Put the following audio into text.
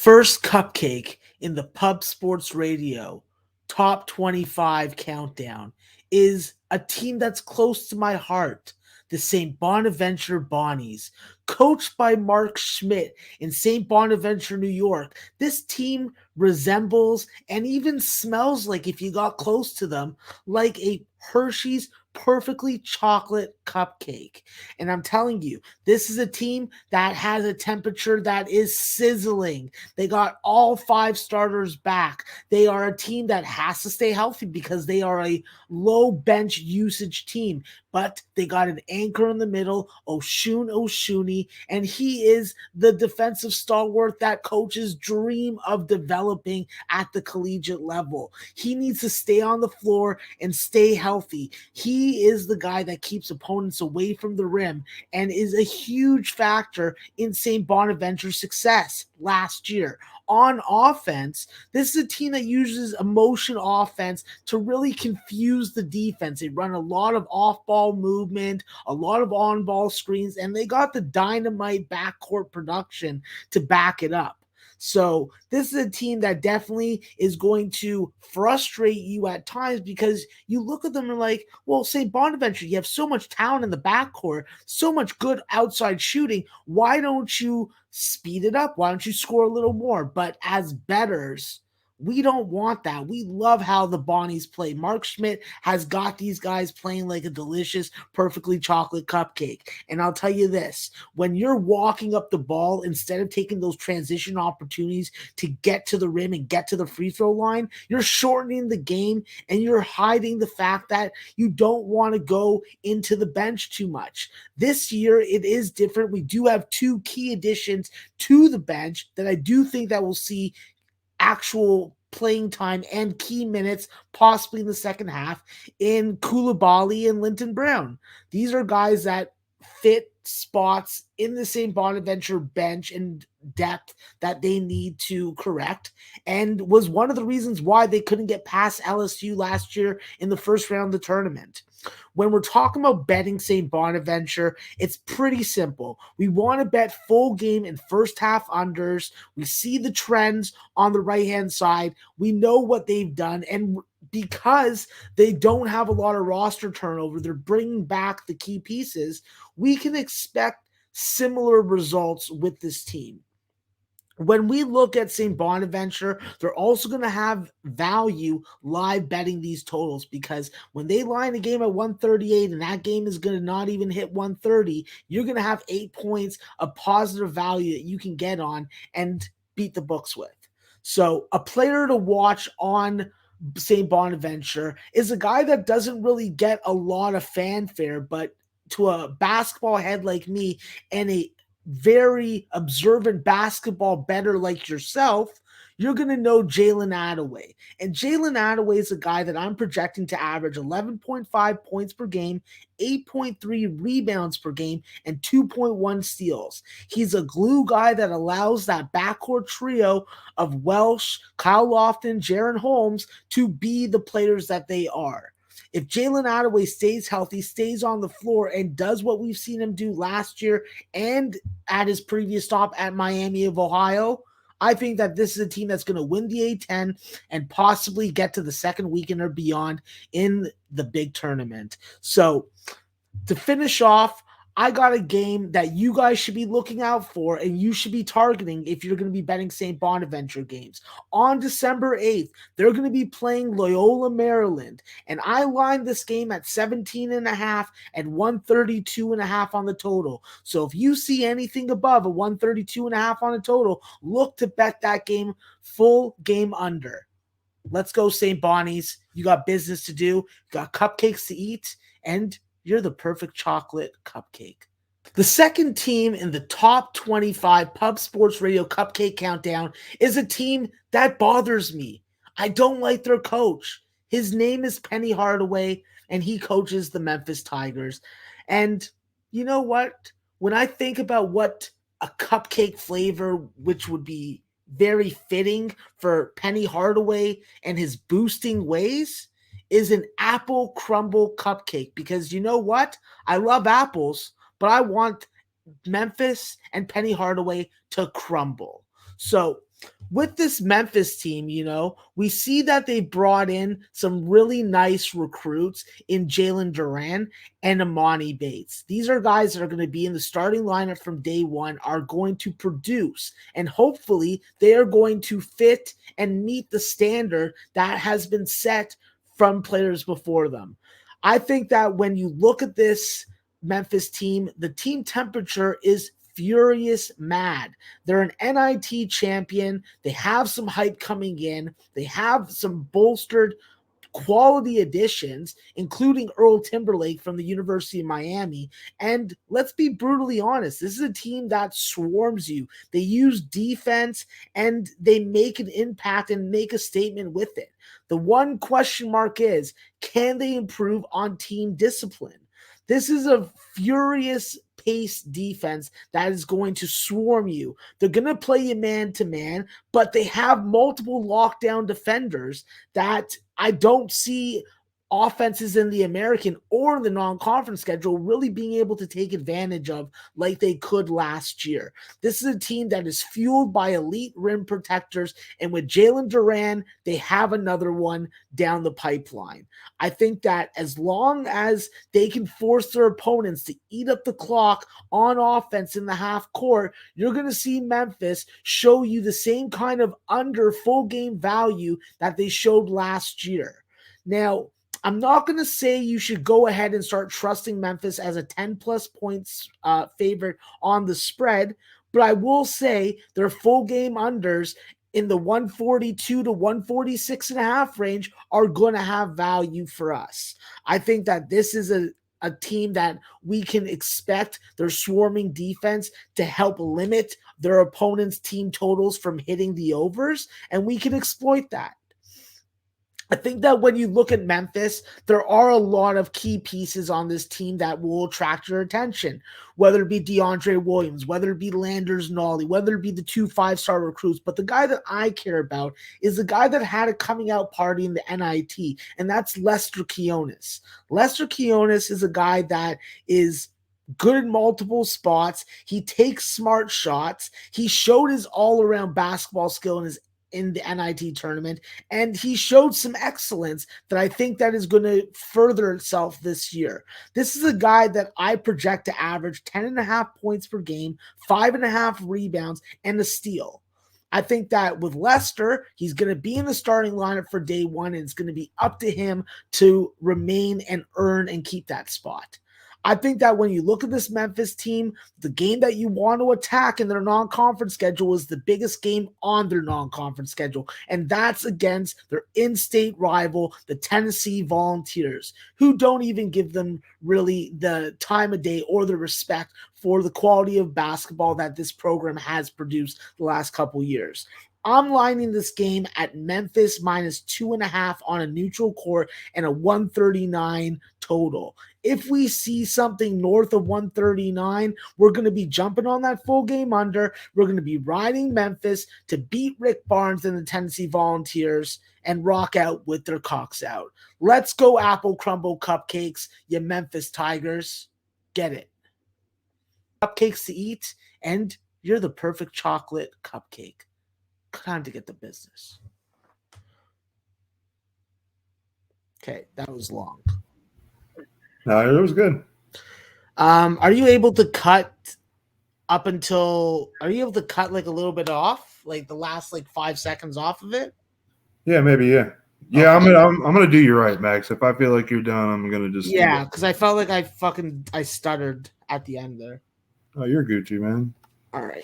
first cupcake in the Pub Sports Radio top 25 countdown is a team that's close to my heart, the St. Bonaventure Bonnies, coached by Mark Schmidt in St. Bonaventure, New York. This team resembles and even smells like, if you got close to them, like a Hershey's perfectly chocolate cupcake. And I'm telling you, this is a team that has a temperature that is sizzling. They got all 5 starters back. They are a team that has to stay healthy because they are a low bench usage team. But they got an anchor in the middle, Oshuni, and he is the defensive stalwart that coaches dream of developing at the collegiate level. He needs to stay on the floor and stay healthy. He is the guy that keeps opponents away from the rim and is a huge factor in St. Bonaventure's success last year. On offense, this is a team that uses motion offense to really confuse the defense. They run a lot of off-ball movement, a lot of on-ball screens, and they got the dynamite backcourt production to back it up. So this is a team that definitely is going to frustrate you at times because you look at them and like, well, St. Bonaventure, you have so much talent in the backcourt, so much good outside shooting. Why don't you speed it up? Why don't you score a little more? But as bettors, we don't want that. We love how the Bonnies play. Mark Schmidt has got these guys playing like a delicious, perfectly chocolate cupcake. And I'll tell you this, when you're walking up the ball, instead of taking those transition opportunities to get to the rim and get to the free throw line, you're shortening the game and you're hiding the fact that you don't want to go into the bench too much. This year, it is different. We do have 2 key additions to the bench that I do think that we'll see actual playing time and key minutes possibly in the second half in Koulibaly and Linton Brown. These are guys that fit spots in the St. Bonaventure bench and depth that they need to correct, and was one of the reasons why they couldn't get past LSU last year in the first round of the tournament. When we're talking about betting St. Bonaventure, it's pretty simple. We want to bet full game and first half unders. We see the trends on the right-hand side. We know what they've done, and because they don't have a lot of roster turnover, they're bringing back the key pieces, we can expect similar results with this team. When we look at St. Bonaventure, they're also going to have value live betting these totals, because when they line a game at 138 and that game is going to not even hit 130, you're going to have 8 points of positive value that you can get on and beat the books with. So a player to watch on St. Bonaventure is a guy that doesn't really get a lot of fanfare, but to a basketball head like me and a very observant basketball bettor like yourself, you're going to know Jaylen Attaway. And Jaylen Attaway is a guy that I'm projecting to average 11.5 points per game, 8.3 rebounds per game, and 2.1 steals. He's a glue guy that allows that backcourt trio of Welsh, Kyle Lofton, Jaron Holmes to be the players that they are. If Jaylen Attaway stays healthy, stays on the floor, and does what we've seen him do last year and at his previous stop at Miami of Ohio, I think that this is a team that's going to win the A-10 and possibly get to the second weekend or beyond in the big tournament. So to finish off, I got a game that you guys should be looking out for and you should be targeting if you're going to be betting St. Bonaventure games. On December 8th, they're going to be playing Loyola, Maryland, and I lined this game at 17.5 and 132.5 on the total. So if you see anything above a 132.5 on the total, look to bet that game full game under. Let's go, St. Bonnies. You got business to do, you got cupcakes to eat, and you're the perfect chocolate cupcake. The second team in the top 25 Pub Sports Radio Cupcake Countdown is a team that bothers me. I don't like their coach. His name is Penny Hardaway, and he coaches the Memphis Tigers. And you know what? When I think about what a cupcake flavor, which would be very fitting for Penny Hardaway and his boosting ways, is an apple crumble cupcake, because you know what? I love apples, but I want Memphis and Penny Hardaway to crumble. So with this Memphis team, we see that they brought in some really nice recruits in Jalen Duran and Amani Bates. These are guys that are going to be in the starting lineup from day one, are going to produce, and hopefully they are going to fit and meet the standard that has been set from players before them. I think that when you look at this Memphis team, the team temperature is furious mad. They're an NIT champion. They have some hype coming in. They have some bolstered quality additions, including Earl Timberlake from the University of Miami. And let's be brutally honest, this is a team that swarms you. They use defense and they make an impact and make a statement with it. The one question mark is, can they improve on team discipline? This is a furious pace defense that is going to swarm you. They're going to play you man to man, but they have multiple lockdown defenders that I don't see offenses in the American or the non-conference schedule really being able to take advantage of like they could last year. This is a team that is fueled by elite rim protectors, and with Jalen Duran, they have another one down the pipeline. I think that as long as they can force their opponents to eat up the clock on offense in the half court, you're going to see Memphis show you the same kind of under full game value that they showed last year. Now, I'm not going to say you should go ahead and start trusting Memphis as a 10-plus points favorite on the spread, but I will say their full game unders in the 142 to 146.5 range are going to have value for us. I think that this is a team that we can expect their swarming defense to help limit their opponent's team totals from hitting the overs, and we can exploit that. I think that when you look at Memphis, there are a lot of key pieces on this team that will attract your attention, whether it be DeAndre Williams, whether it be Landers Nolly, whether it be the 2 5-star recruits. But the guy that I care about is the guy that had a coming out party in the NIT, and that's Lester Keonis. Lester Keonis is a guy that is good in multiple spots. He takes smart shots. He showed his all-around basketball skill in the NIT tournament, and he showed some excellence that I think that is going to further itself this year. This is a guy that I project to average 10.5 points per game, 5.5 rebounds, and a steal. I think that with Lester, he's going to be in the starting lineup for day one, and it's going to be up to him to remain and earn and keep that spot. I think that when you look at this Memphis team, the game that you want to attack in their non-conference schedule is the biggest game on their non-conference schedule, and that's against their in-state rival, the Tennessee Volunteers, who don't even give them really the time of day or the respect for the quality of basketball that this program has produced the last couple years. I'm lining this game at Memphis minus 2.5 on a neutral court and a 139 total. If we see something north of 139, we're going to be jumping on that full game under. We're going to be riding Memphis to beat Rick Barnes and the Tennessee Volunteers and rock out with their cocks out. Let's go apple crumble cupcakes, you Memphis Tigers. Get it. Cupcakes to eat, and you're the perfect chocolate cupcake. Time to get the business. Okay, that was long. No, it was good. Are you able to cut up until? Are you able to cut like a little bit off, like the last like 5 seconds off of it? Yeah, maybe. Yeah. Yeah, okay. I'm gonna do you right, Max. If I feel like you're done, I'm gonna just because I felt like I stuttered at the end there. Oh, you're Gucci, man. All right.